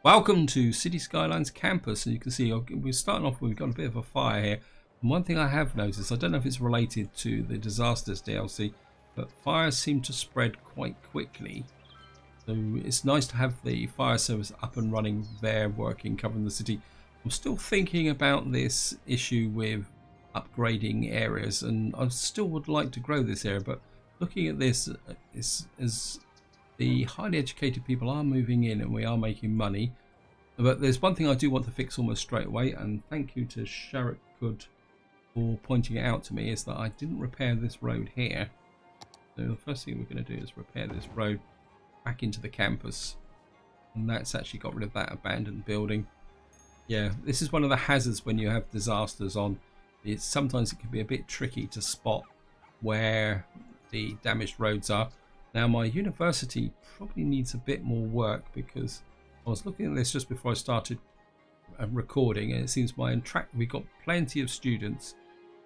Welcome to City Skylines campus, and you can see we're starting off, we've got a bit of a fire here. And one thing I have noticed, I don't know if it's related to the disasters DLC, but fires seem to spread quite quickly. So it's nice to have the fire service up and running there, working, covering the city. I'm still thinking about this issue with upgrading areas, and I still would like to grow this area, but looking at this as the highly educated people are moving in and we are making money. But there's one thing I do want to fix almost straight away, and thank you to Sharik Good for pointing it out to me, is that I didn't repair this road here. So the first thing we're going to do is repair this road back into the campus, and that's actually got rid of that abandoned building. Yeah, this is one of the hazards when you have disasters on. Sometimes it can be a bit tricky to spot where the damaged roads are. Now my university probably needs a bit more work, because I was looking at this just before I started recording, and it seems we've got plenty of students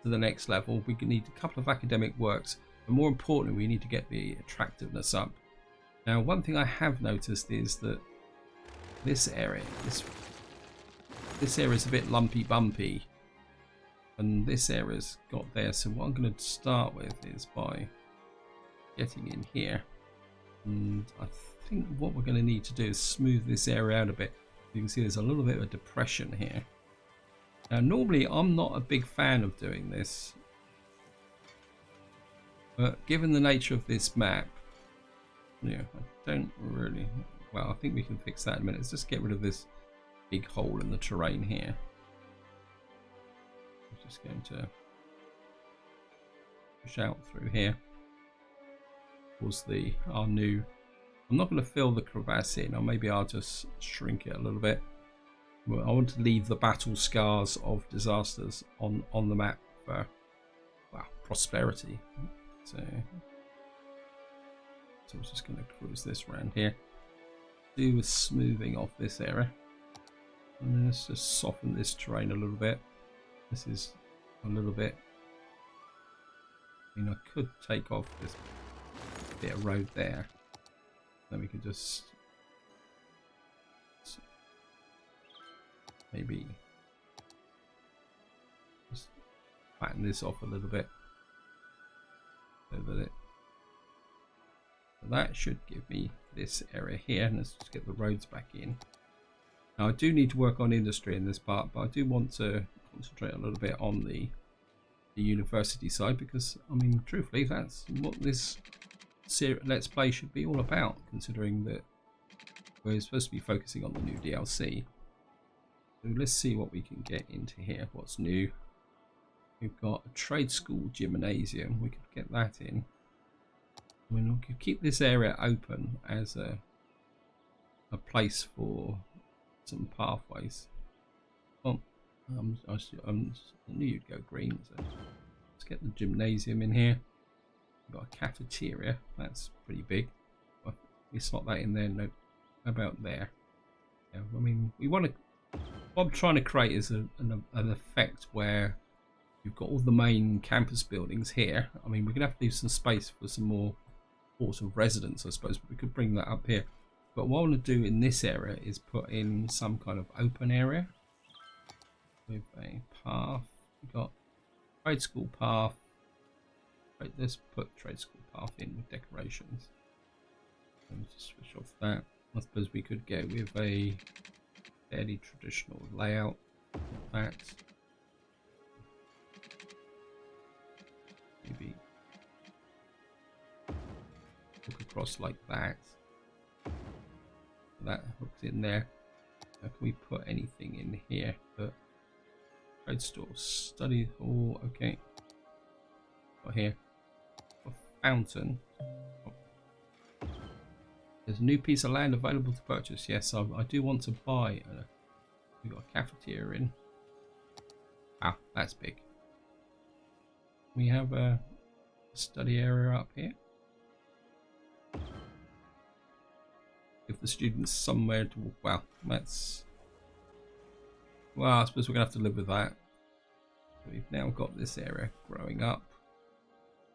to the next level. We need a couple of academic works, but more importantly we need to get the attractiveness up. Now one thing I have noticed is that this area is a bit lumpy bumpy, and this area's got there. So what I'm going to start with is by getting in here, and I think what we're going to need to do is smooth this area out a bit. You can see there's a little bit of a depression here. Now normally I'm not a big fan of doing this, but given the nature of this map, yeah, I don't really, well, I think we can fix that in a minute. Let's just get rid of this big hole in the terrain here. I'm just going to push out through here. Was our new, I'm not going to fill the crevasse in, or maybe I'll just shrink it a little bit. Well, I want to leave the battle scars of disasters on the map for, well, prosperity. So I'm just going to cruise this around here, do with smoothing off this area, and then let's just soften this terrain a little bit. This is a little bit, I mean, I could take off this bit of road there, then we could just maybe just flatten this off a little bit, so that should give me this area here. And let's just get the roads back in. Now I do need to work on industry in this part, but I do want to concentrate a little bit on the university side, because I mean truthfully that's what this Let's Play should be all about, considering that we're supposed to be focusing on the new DLC. So let's see what we can get into here. What's new? We've got a trade school gymnasium. We could get that in. I mean, we could keep this area open as a place for some pathways. Oh, I knew you'd go green. So let's get the gymnasium in here. We've got a cafeteria. That's pretty big. We slot that in there. No, how about there? Yeah, I mean, we want to. What I'm trying to create is an effect where you've got all the main campus buildings here. I mean, we're gonna have to leave some space for some more sort of residents, I suppose, but we could bring that up here. But what I want to do in this area is put in some kind of open area with a path. We've got trade school path. Right, let's put trade school path in with decorations. Let's just switch off that. I suppose we could go with a fairly traditional layout like that. Maybe look across like that. That hooks in there. Now can we put anything in here? But trade store, study hall, okay. Got here a fountain. Oh. There's a new piece of land available to purchase. Yes, I do want to buy. We've got a cafeteria in. Ah, that's big. We have a study area up here. Give the students somewhere to walk. Well, that's. Well, I suppose we're gonna have to live with that. We've now got this area growing up.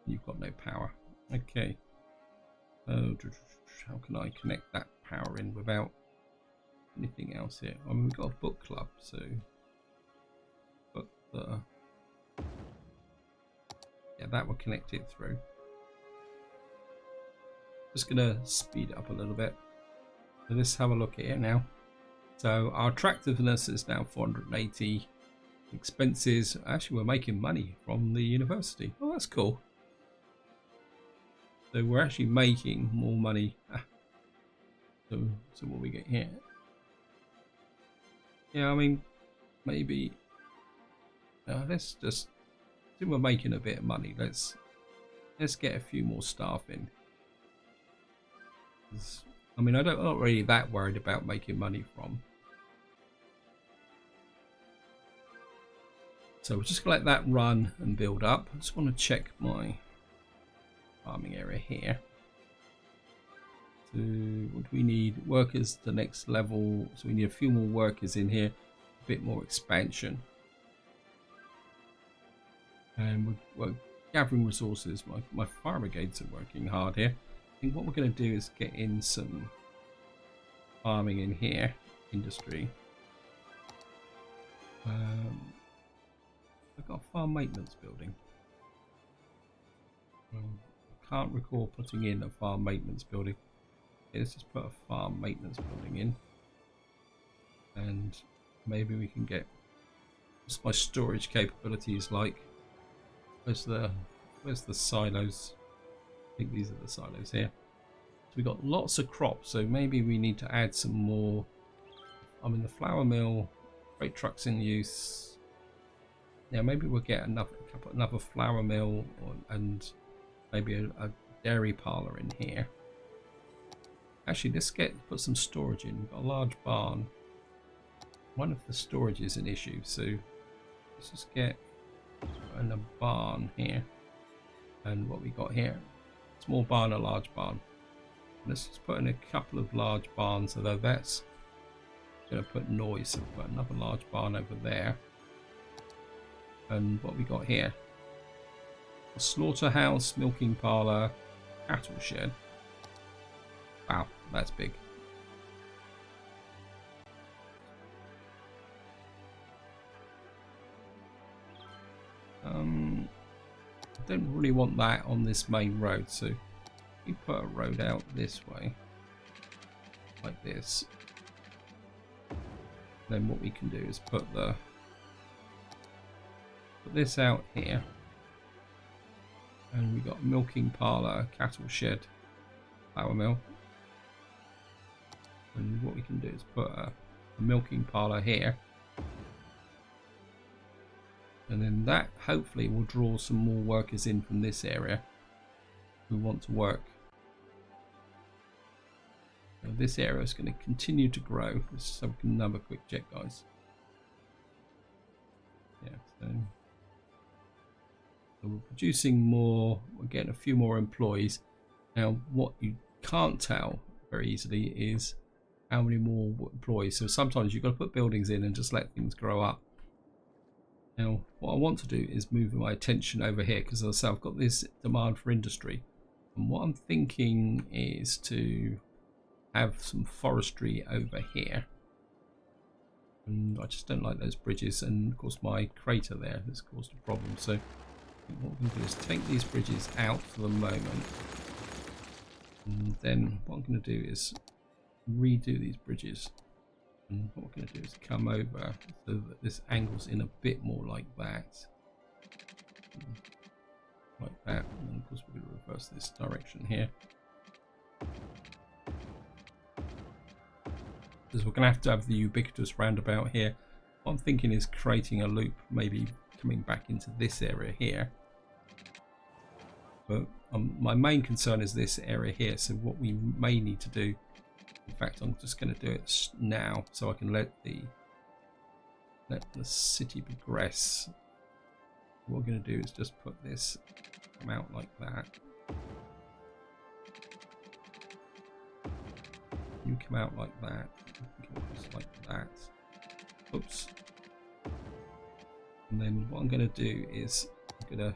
You've got no power. Okay. How can I connect that power in without anything else here. I mean, we've got a book club, so but yeah, that will connect it through. Just gonna speed it up a little bit. So let's have a look here now. So our attractiveness is now 480. Expenses, actually we're making money from the university. Oh, that's cool. So we're actually making more money. So what we get here? Yeah, I mean, maybe let's just see, we're making a bit of money. Let's get a few more staff in. I mean, I'm not really that worried about making money from. So we're just gonna let that run and build up. I just want to check my farming area here. So what do we need? Workers to the next level. So we need a few more workers in here, a bit more expansion. And we're gathering resources. My fire brigades are working hard here. I think what we're going to do is get in some farming in here, industry. I've got a farm maintenance building. I can't recall putting in a farm maintenance building. Okay, let's just put a farm maintenance building in, and maybe we can get what's my storage capabilities like. Where's the silos? I think these are the silos here. So we've got lots of crops, so maybe we need to add some more. I mean, the flour mill, freight trucks in use. Now maybe we'll get another flour mill and maybe a dairy parlour in here. Actually, let's put some storage in. We've got a large barn. One of the storage is an issue, so let's just get a barn here. And what we got here, small barn, a large barn. Let's just put in a couple of large barns, although that's going to put noise. So we've got another large barn over there. And what we got here, a slaughterhouse, milking parlour, cattle shed. Wow, that's big. I don't really want that on this main road, so we put a road out this way, like this. Then what we can do is put this out here, and we got milking parlour, cattle shed, flour mill. And what we can do is put a milking parlour here, and then that hopefully will draw some more workers in from this area who want to work. Now this area is going to continue to grow. Let's have another quick check, guys. Yeah, so we're producing more, we're getting a few more employees. Now what you can't tell very easily is how many more employees. So sometimes you've got to put buildings in and just let things grow up. Now what I want to do is move my attention over here, because as I say, I've got this demand for industry, and what I'm thinking is to have some forestry over here. And I just don't like those bridges, and of course my crater there has caused a problem. So what we can do is take these bridges out for the moment, and then what I'm going to do is redo these bridges. And what we're going to do is come over so that this angles in a bit more like that. Like that. And then of course we're going to reverse this direction here. Because we're going to have the ubiquitous roundabout here. What I'm thinking is creating a loop, maybe coming back into this area here. But my main concern is this area here. So what we may need to do, in fact, I'm just going to do it now so I can let the city progress. What we're going to do is just put this come out like that. You come out like that. Just like that. Oops. And then what I'm going to do is I'm going to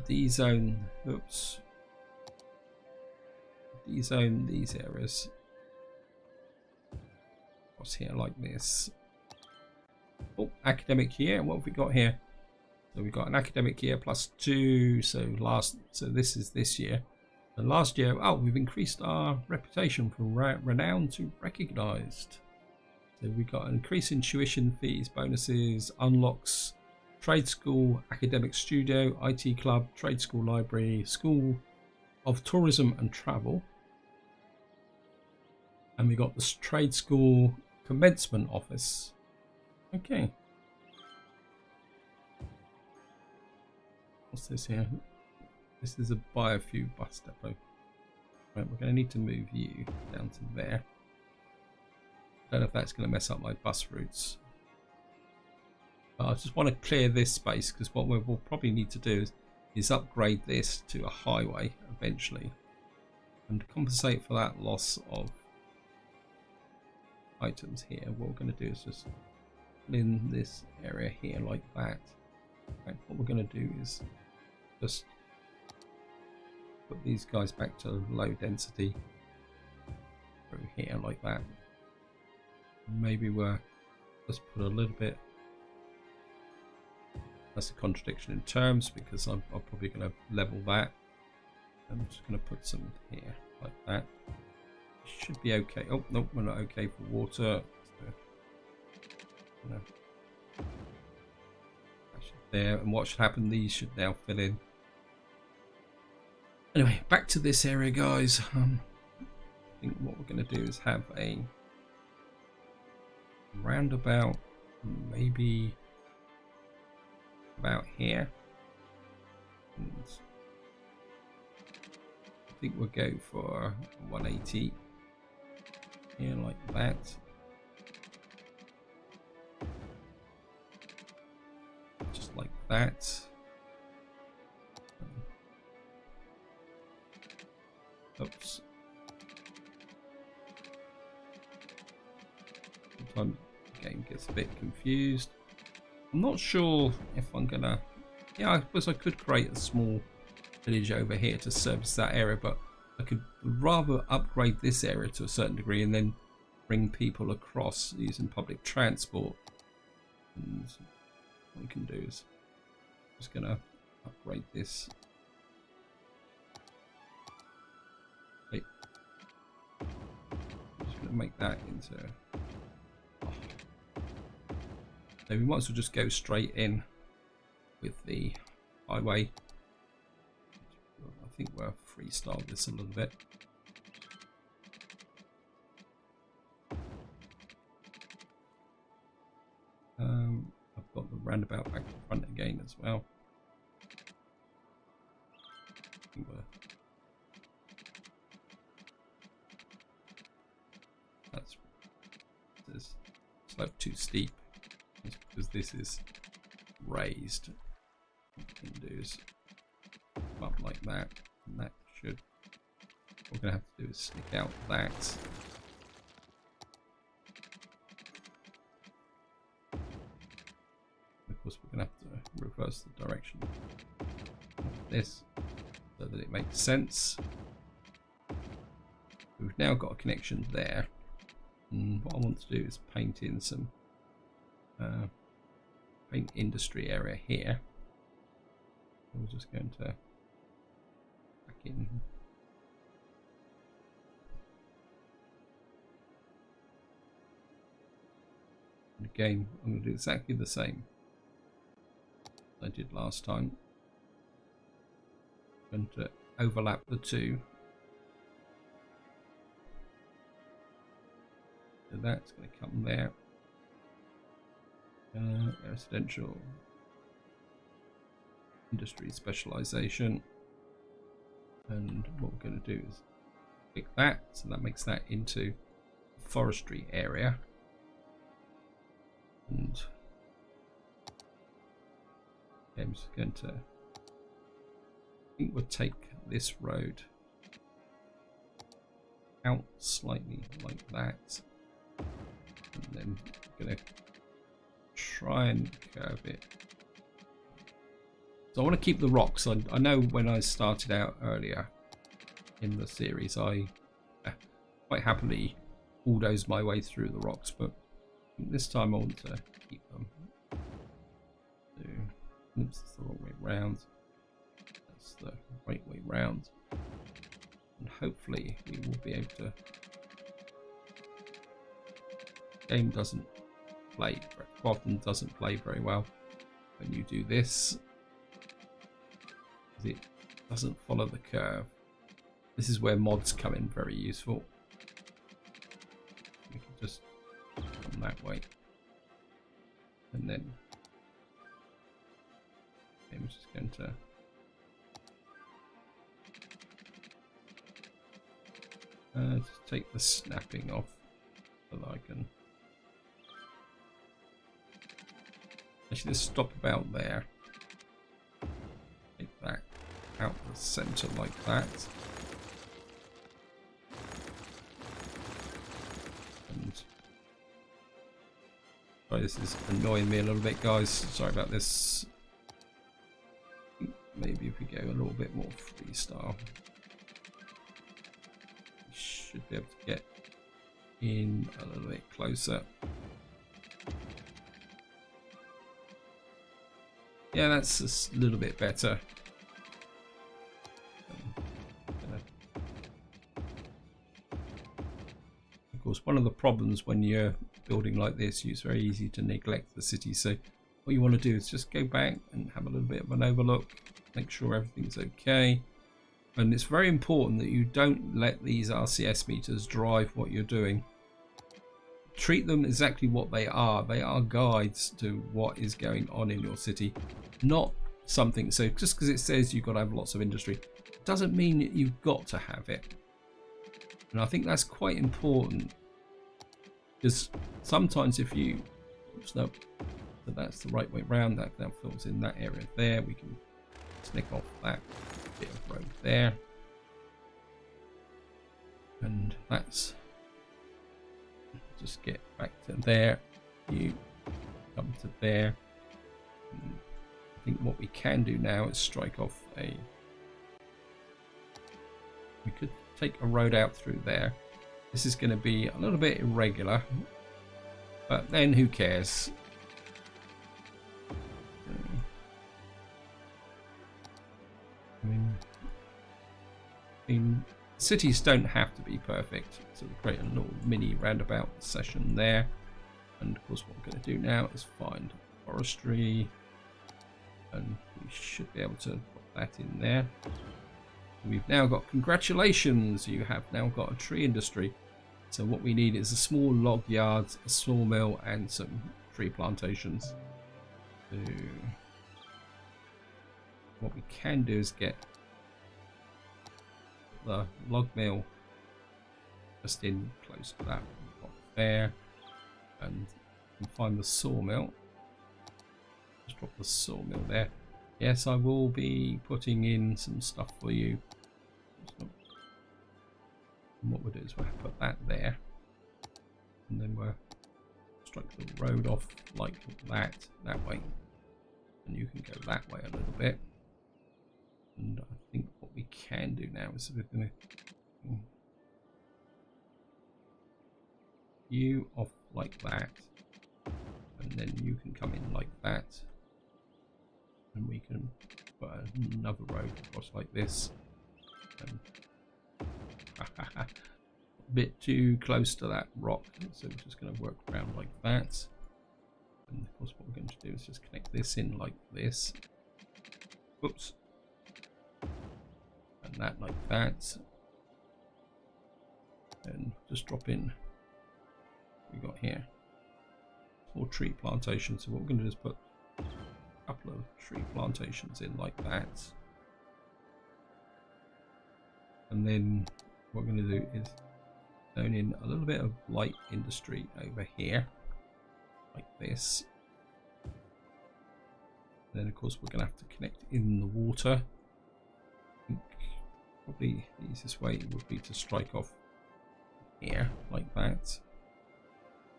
dezone. Oops. Dezone these areas. across here like this. Oh, academic year. What have we got here? So we've got an academic year +2. So this is this year. And last year, oh, we've increased our reputation from renowned to recognised. So we got an increase in tuition fees, bonuses, unlocks, trade school, academic studio, IT club, trade school library, school of tourism and travel. And we got this trade school commencement office. Okay. What's this here? This is a biofuel bus depot. Right, we're going to need to move you down to there. I don't know if that's going to mess up my bus routes. But I just want to clear this space because what we'll probably need to do is upgrade this to a highway eventually. And to compensate for that loss of items here, what we're going to do is just fill in this area here like that. Right, what we're going to do is just put these guys back to low density through here like that. Maybe we'll just put a little bit. That's a contradiction in terms because I'm probably going to level that. I'm just going to put some here like that. Should be okay. Oh no, we're not okay for water. So, there, and what should happen? These should now fill in. Anyway, back to this area, guys. I think what we're going to do is have a roundabout, maybe about here. And I think we'll go for 180 here, like that. Just like that. Oops. Sometimes the game gets a bit confused. I'm not sure if I'm gonna. Yeah, I suppose I could create a small village over here to service that area, but I could rather upgrade this area to a certain degree and then bring people across using public transport. And what we can do is I'm just gonna upgrade this. Wait. I'm just gonna make that into. So we might as well just go straight in with the highway. I think we'll freestyle this a little bit. I've got the roundabout back to front again as well. I think that's this slope too steep. Because this is raised. What we can do is come up like that, and that should. What we're going to have to do is stick out that. Of course, we're going to have to reverse the direction of this so that it makes sense. We've now got a connection there, and what I want to do is paint in some. Paint industry area here. We're just going to back in. And again, I'm going to do exactly the same as I did last time. I'm going to overlap the two. So that's going to come there. Residential industry specialization, and what we're going to do is pick that, so that makes that into a forestry area, and I'm just going to, I think we'll take this road out slightly like that, and then we're going to try and curve it. So I want to keep the rocks. I know when I started out earlier in the series, I quite happily bulldoze my way through the rocks, but this time I want to keep them. So, oops, that's the wrong way round. That's the right way round. And hopefully we will be able to. Game doesn't play, often doesn't play very well when you do this. It doesn't follow the curve. This is where mods come in very useful. We can just come that way, and then I'm just going to just take the snapping off so that I can actually just stop about there. Take that out the center like that. And sorry, this is annoying me a little bit, guys. Sorry about this. Maybe if we go a little bit more freestyle, we should be able to get in a little bit closer. Yeah, that's a little bit better. Of course, one of the problems when you're building like this, it's very easy to neglect the city. So what you want to do is just go back and have a little bit of an overlook, make sure everything's okay. And it's very important that you don't let these RCS meters drive what you're doing. Treat them exactly what they are. They are guides to what is going on in your city, not something. So just because it says you've got to have lots of industry doesn't mean that you've got to have it. And I think that's quite important, because sometimes if you, oops, no, so that's the right way round, that fills in that area there. We can snick off that bit of road there, and that's just get back to there. You come to there. And I think what we can do now is strike off a. We could take a road out through there. This is going to be a little bit irregular, but then who cares? I mean, cities don't have to be perfect, so we create a little mini roundabout session there. And of course what we're going to do now is find forestry, and we should be able to put that in there. We've now got, congratulations, you have now got a tree industry. So what we need is a small log yard, a sawmill, and some tree plantations. So what we can do is get the log mill just in close to that block there, and you can find the sawmill. Just drop the sawmill there. Yes, I will be putting in some stuff for you. And what we'll do is we'll put that there, and then we'll strike the road off like that way, and you can go that way a little bit. And I think what we can do now is we're going to you off like that, and then you can come in like that, and we can put another road across like this. And a bit too close to that rock, so we're just going to work around like that. And of course what we're going to do is just connect this in like this. Whoops. And that like that, and just drop in we got here for tree plantation. So what we're going to do is put a couple of tree plantations in like that, and then what we're going to do is zone in a little bit of light industry over here like this. Then of course we're going to have to connect in the water. Probably the easiest way would be to strike off here like that,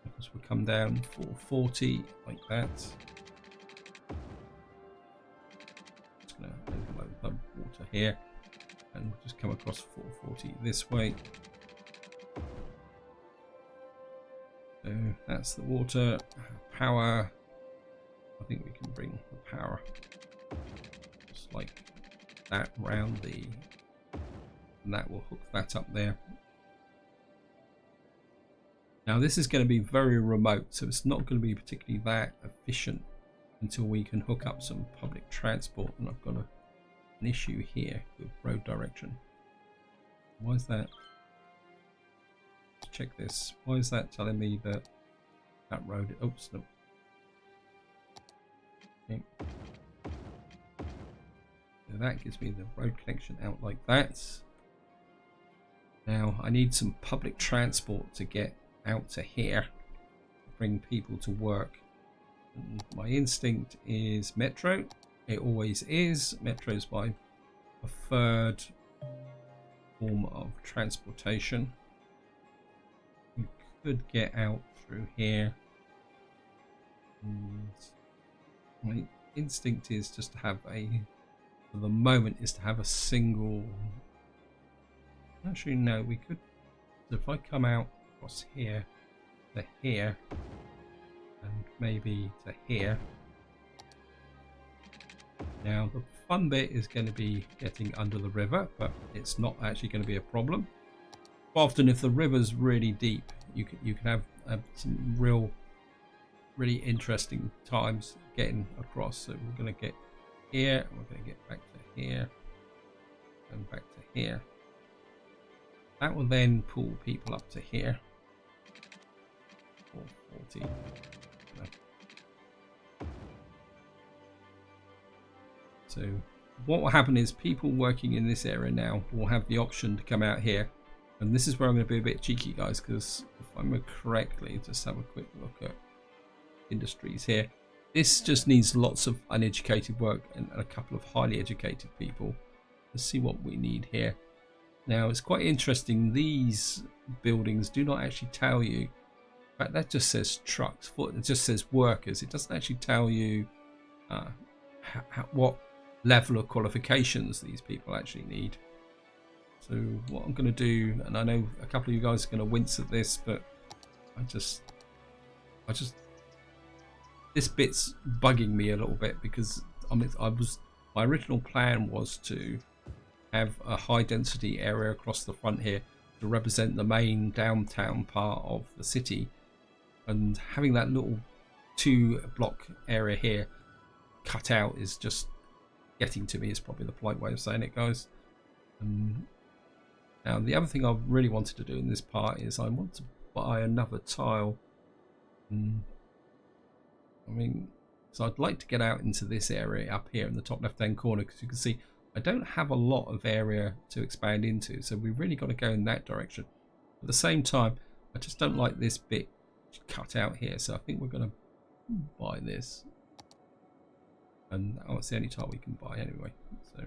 because we'll come down 440 like that. Just going to overload the water here, and we'll just come across 440 this way. That's the water. Power. I think we can bring the power just like that round the, and that will hook that up there. Now this is going to be very remote, so it's not going to be particularly that efficient until we can hook up some public transport. And I've got an issue here with road direction. Why is that? Let's check this. Why is that telling me that that road? Oops, no. Okay. So that gives me the road connection out like that. Now I need some public transport to get out to here, to bring people to work. And my instinct is metro. It always is. Metro is my preferred form of transportation. You could get out through here. And my instinct is just to have a, for the moment, is to have a single. Actually, no, we could. If I come out across here to here and maybe to here. Now the fun bit is going to be getting under the river, but it's not actually going to be a problem. Often if the river's really deep, you can have some really interesting times getting across. So we're going to get here, we're going to get back to here and back to here. That will then pull people up to here. 440. No. So what will happen is people working in this area now will have the option to come out here. And this is where I'm going to be a bit cheeky, guys, because if I remember correctly, just have a quick look at industries here. This just needs lots of uneducated work and a couple of highly educated people. Let's see what we need here. Now it's quite interesting, these buildings do not actually tell you, in fact that just says trucks, it just says workers, it doesn't actually tell you what level of qualifications these people actually need. So what I'm going to do, and I know a couple of you guys are going to wince at this, but I just this bit's bugging me a little bit, because my original plan was to have a high density area across the front here to represent the main downtown part of the city, and having that little 2-block area here cut out is just getting to me, is probably the polite way of saying it, guys. Now the other thing I really wanted to do in this part is I want to buy another tile. I mean, so I'd like to get out into this area up here in the top left hand corner, because you can see I don't have a lot of area to expand into, so we've really got to go in that direction. At the same time, I just don't like this bit cut out here, so I think we're going to buy this. And it's the only tile we can buy anyway. So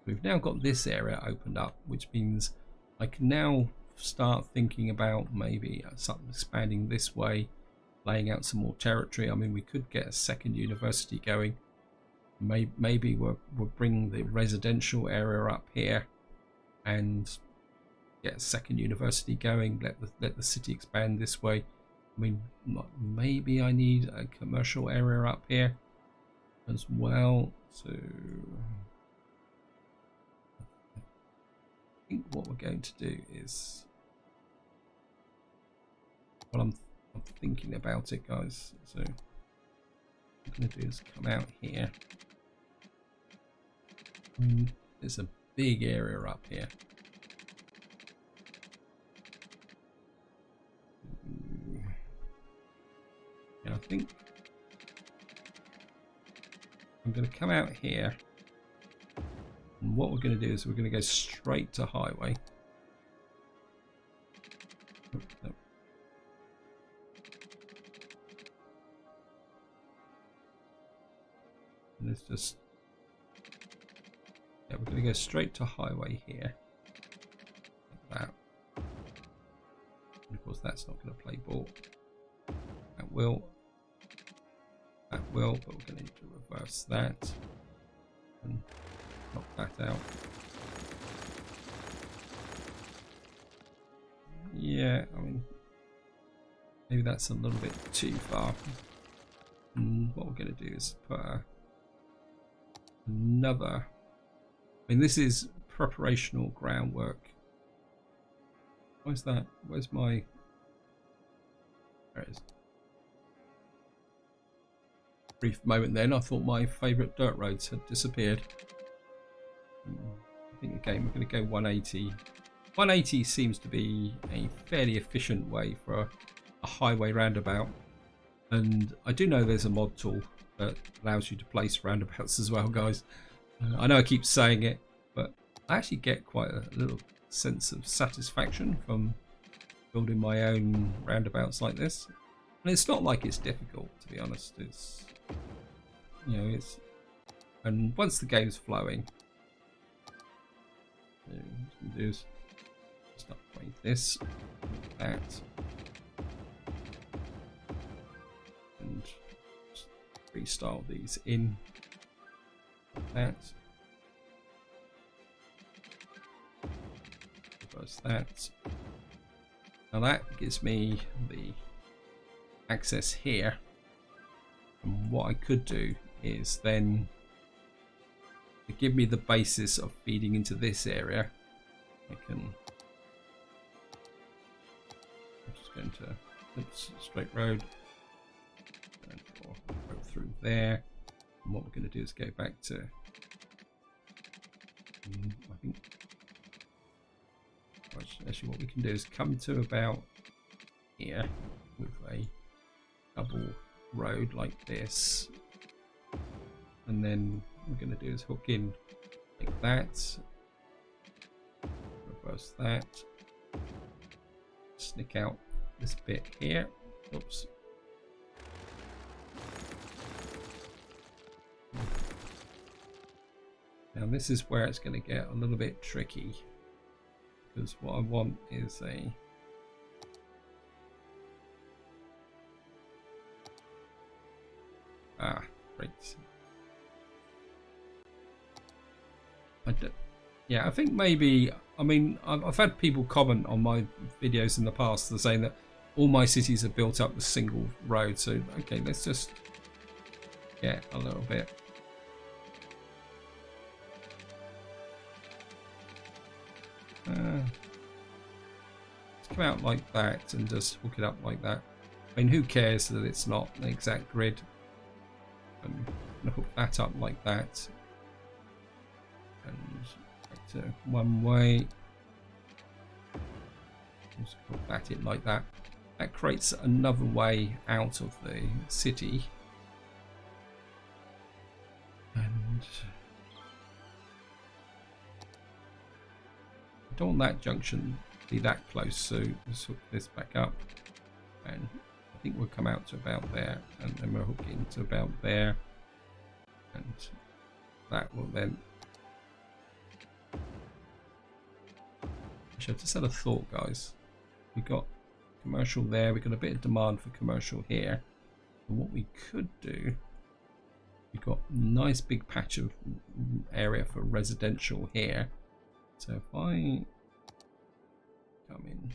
we've now got this area opened up, which means I can now start thinking about maybe something expanding this way, laying out some more territory. I mean, we could get a second university going. Maybe we'll bring the residential area up here and get a second university going. Let the city expand this way. I mean, maybe I need a commercial area up here as well. So I think what we're going to do is, what I'm thinking about it, guys. So what I'm going to do is come out here. There's a big area up here. And I think I'm going to come out here. And what we're going to do is we're going to go straight to highway. Oh, no. And it's just, yeah, we're going to go straight to highway here. Like that. And of course that's not going to play ball. That will, but we're going to need to reverse that and knock that out. Yeah, I mean, Maybe that's a little bit too far. What we're going to do is put another. I mean, this is preparational groundwork. Where's that? Where's my? There it is. Brief moment then, I thought my favourite dirt roads had disappeared. I think again we're going to go 180. 180 seems to be a fairly efficient way for a highway roundabout, and I do know there's a mod tool that allows you to place roundabouts as well, guys. I know I keep saying it, but I actually get quite a little sense of satisfaction from building my own roundabouts like this, and it's not like it's difficult, to be honest. It's, you know, it's, and once the game's flowing, what you can do is start playing this, that, and just restyle these in, that, reverse that. Now that gives me the access here, and what I could do is then to give me the basis of feeding into this area. I can, I'm just going to, oops, straight road, and go through there, and what we're going to do is go back to, I think, actually what we can do is come to about here with a double road like this, and then what we're going to do is hook in like that, reverse that, snick out this bit here, oops, now this is where it's going to get a little bit tricky, because what I want is a great. Yeah, I think maybe, I mean, I've had people comment on my videos in the past, they're saying that all my cities are built up with single roads, so okay, let's just get a little bit let's come out like that and just hook it up like that. I mean, who cares that it's not the exact grid? I'm going to hook that up like that, and back to one way. Just hook that in like that. That creates another way out of the city, and I don't want that junction to be that close, so let's hook this back up, and I think we'll come out to about there, and then we'll hook into about there, and that will then. Actually, I just had a thought, guys. We've got commercial there, we've got a bit of demand for commercial here, and what we could do, we've got a nice big patch of area for residential here, so if I come in,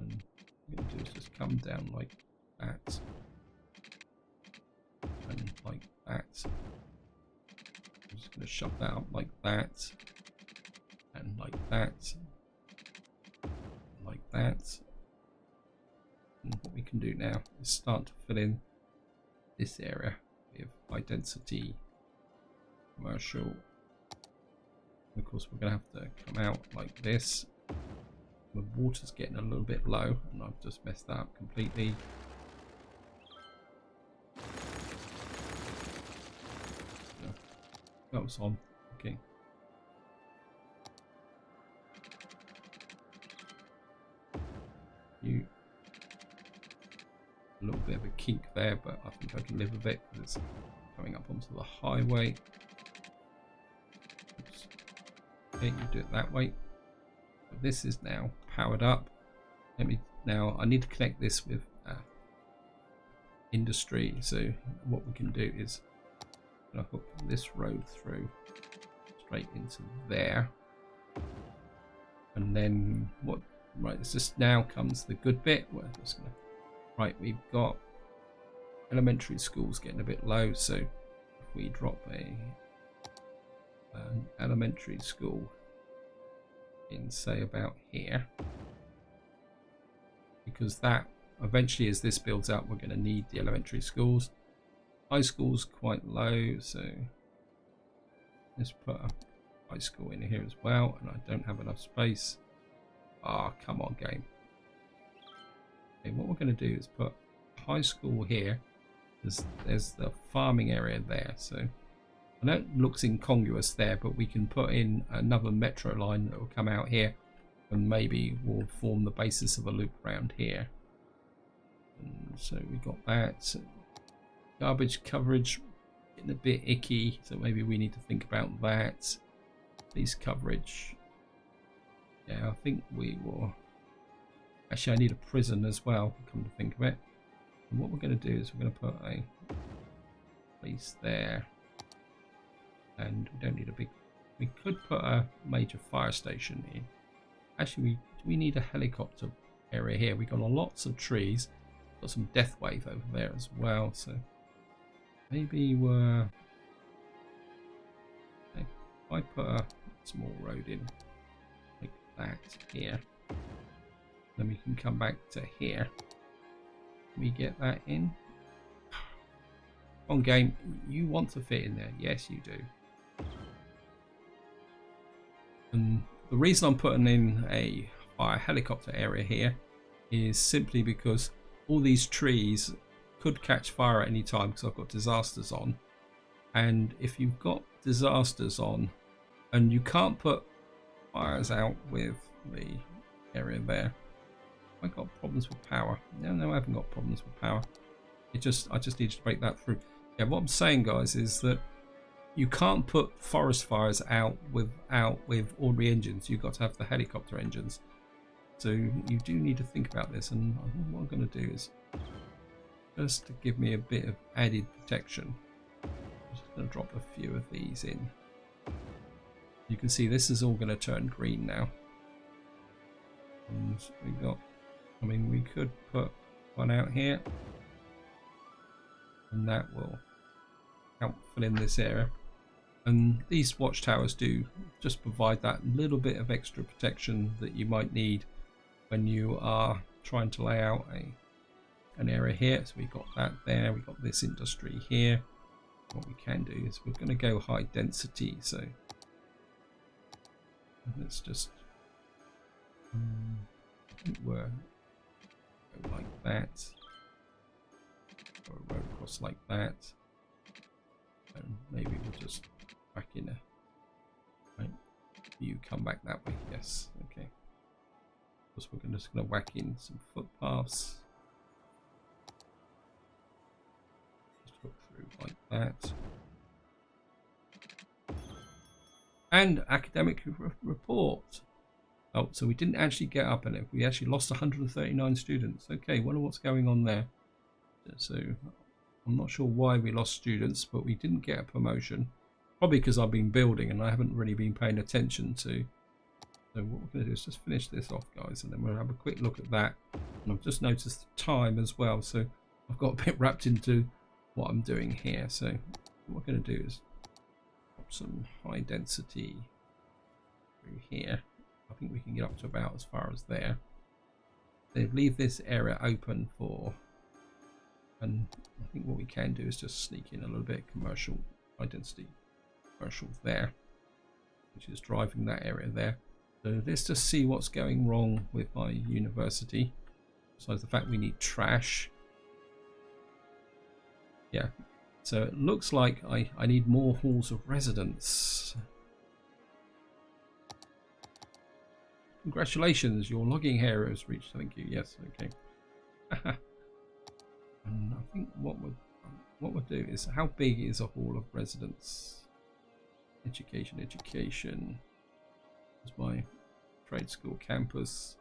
and what I'm going to do is just come down like that, and like that. I'm just going to shove that up like that, and like that, like that. And what we can do now is start to fill in this area with high density commercial. And of course, we're going to have to come out like this. The water's getting a little bit low, and I've just messed that up completely. No, that was on. Okay. You a little bit of a kink there, but I think I can live with it because it's coming up onto the highway. Oops. Okay, you do it that way. This is now powered up. Let me now. I need to connect this with industry. So what we can do is I'm gonna hook this road through straight into there, and then what Right, this just now comes the good bit. Right, we've got elementary schools getting a bit low, so if we drop an elementary school in, say, about here, because that eventually, as this builds up, we're going to need the elementary schools. High school's quite low, so let's put a high school in here as well, and I don't have enough space. Ah, oh, come on, game. Okay, what we're going to do is put high school here. There's the farming area there, so I know it looks incongruous there, but we can put in another metro line that will come out here, and maybe will form the basis of a loop around here. And so we got that. Garbage coverage getting a bit icky, so maybe we need to think about that. Police coverage. Yeah, I think we will. Actually, I need a prison as well, come to think of it. And what we're going to do is we're going to put a place there. And we don't need a big... We could put a major fire station in. Actually, we need a helicopter area here. We've got lots of trees. Got some death wave over there as well. So maybe we're... Okay, if I put a small road in like that here, then we can come back to here. Can we get that in? On game, you want to fit in there. Yes, you do. And the reason I'm putting in a fire helicopter area here is simply because all these trees could catch fire at any time because I've got disasters on. And if you've got disasters on and you can't put fires out with the area there, I got problems with power. No, I haven't got problems with power. I just need to break that through. Yeah, what I'm saying, guys, is that you can't put forest fires out with ordinary engines. You've got to have the helicopter engines. So you do need to think about this. And what I'm going to do is, just to give me a bit of added protection, I'm just going to drop a few of these in. You can see this is all going to turn green now. And we got, I mean, we could put one out here, and that will help fill in this area. And these watchtowers do just provide that little bit of extra protection that you might need when you are trying to lay out an area here. So we've got that there, we've got this industry here. What we can do is we're going to go high density, so let's just I think we're go like that, go a road across like that, and maybe we'll just back in a right. You come back that way. Yes, okay. Because we're just going to whack in some footpaths. Just hook through like that. And academic report. Oh, so we didn't actually get up in it. We actually lost 139 students. Okay, wonder what's going on there. So I'm not sure why we lost students, but we didn't get a promotion. Probably because I've been building and I haven't really been paying attention to. So what we're going to do is just finish this off, guys, and then we'll have a quick look at that. And I've just noticed the time as well, so I've got a bit wrapped into what I'm doing here. So what we're going to do is pop some high density through here. I think we can get up to about as far as there. They leave this area open for, and I think what we can do is just sneak in a little bit of commercial high density commercial there, which is driving that area there. So let's just see what's going wrong with my university. Besides the fact we need trash. Yeah, so it looks like I need more halls of residence. Congratulations, your logging area has reached. Thank you. Yes, okay. And I think what we'll do is, how big is a hall of residence? Education. There's my trade school campus.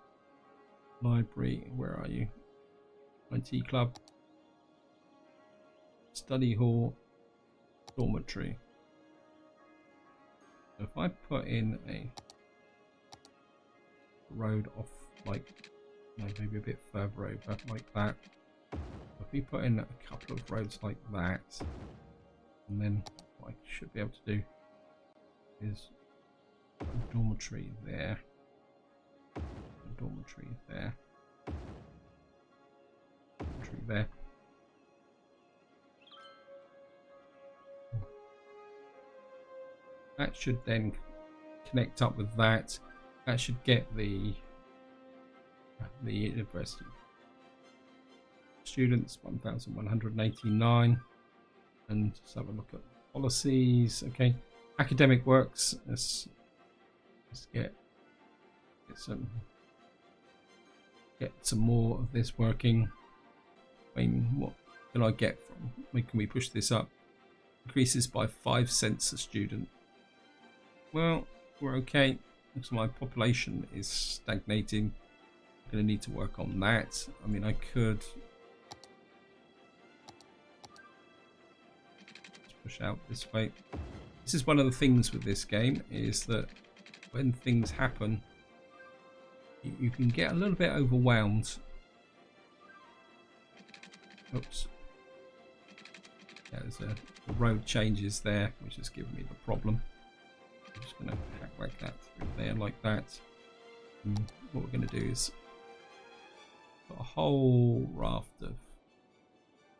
Library, where are you? IT club. Study hall. Dormitory. So if I put in a road off like, you know, maybe a bit further over like that. If we put in a couple of roads like that, and then what I should be able to do is a dormitory there, a dormitory there, dormitory there. That should then connect up with that. That should get the university students 1,189. And let's have a look at policies. Okay, academic works. Let's get some more of this working. I mean, what can I get from? Can we push this up? Increases by 5 cents a student. Well, we're okay. Looks like my population is stagnating. I'm going to need to work on that. I mean, I could push out this way. This is one of the things with this game, is that when things happen, you can get a little bit overwhelmed. Oops. Yeah, there's a road changes there, which is giving me the problem. I'm just going to whack that through there like that. And what we're going to do is put a whole raft of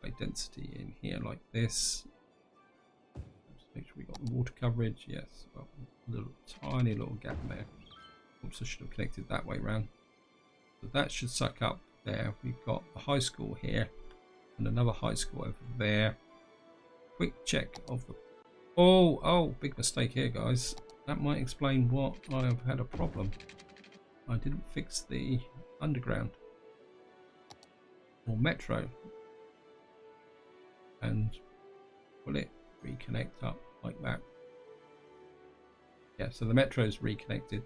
high density in here like this. Just make sure we got the water coverage. Yes, well, a little tiny little gap there. Oops, I should have connected that way around. So that should suck up there. We've got a high school here and another high school over there. Quick check of the... Oh, big mistake here, guys. That might explain what I've had a problem. I didn't fix the underground or metro. And will it reconnect up like that? Yeah, so the metro's reconnected.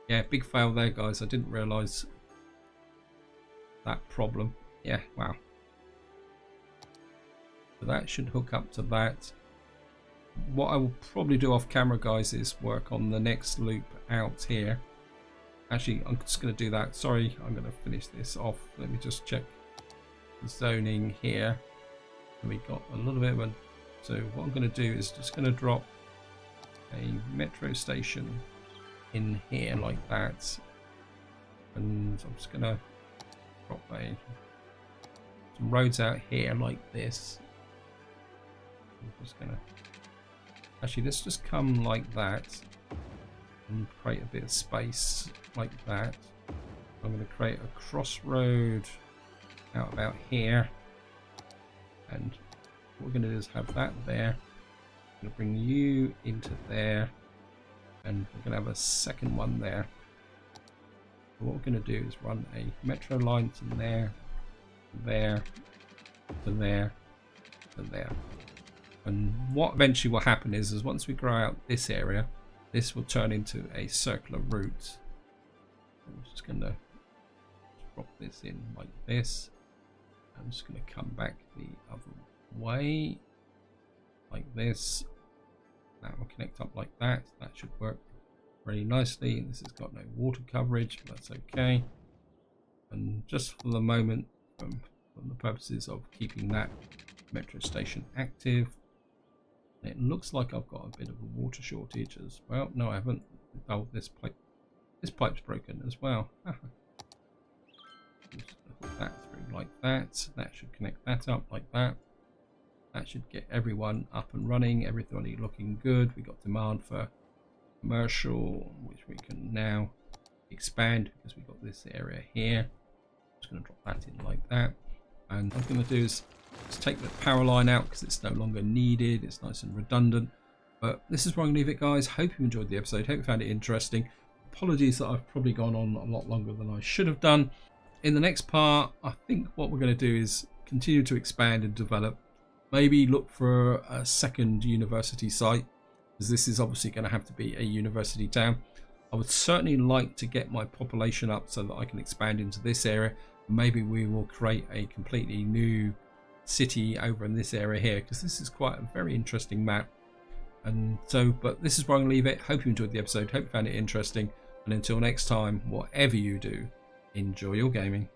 Yeah, big fail there, guys. I didn't realise that problem. Yeah, wow. So that should hook up to that. What I will probably do off camera, guys, is work on the next loop out here. Actually, I'm just going to do that. Sorry, I'm going to finish this off. Let me just check the zoning here. And we got a little bit of a... So what I'm going to do is just going to drop a metro station in here like that. And I'm just going to drop some roads out here like this. I'm just going to... Actually, let's just come like that and create a bit of space like that. I'm going to create a crossroad out about here, and what we're going to do is have that there. I'm going to bring you into there, and we're going to have a second one there. So what we're going to do is run a metro line to there, to there, to there, to there. And what eventually will happen is once we grow out this area, this will turn into a circular route. I'm just going to drop this in like this. I'm just going to come back the other way, like this. That will connect up like that. That should work really nicely. This has got no water coverage, but that's okay. And just for the moment, for the purposes of keeping that metro station active, it looks like I've got a bit of a water shortage as well. No, I haven't. Oh, this pipe's broken as well. Just put that through like that. That should connect that up like that. That should get everyone up and running. Everybody looking good. We got demand for commercial, which we can now expand because we've got this area here. I'm just going to drop that in like that. And what I'm going to do is just take the power line out because it's no longer needed. It's nice and redundant. But this is where I'm going to leave it, guys. Hope you enjoyed the episode. Hope you found it interesting. Apologies that I've probably gone on a lot longer than I should have done. In the next part, I think what we're going to do is continue to expand and develop. Maybe look for a second university site, because this is obviously going to have to be a university town. I would certainly like to get my population up so that I can expand into this area. Maybe we will create a completely new city over in this area here, because this is quite a very interesting map. And so, but this is where I'm going to leave it. Hope you enjoyed the episode. Hope you found it interesting. And until next time, whatever you do, Enjoy your gaming.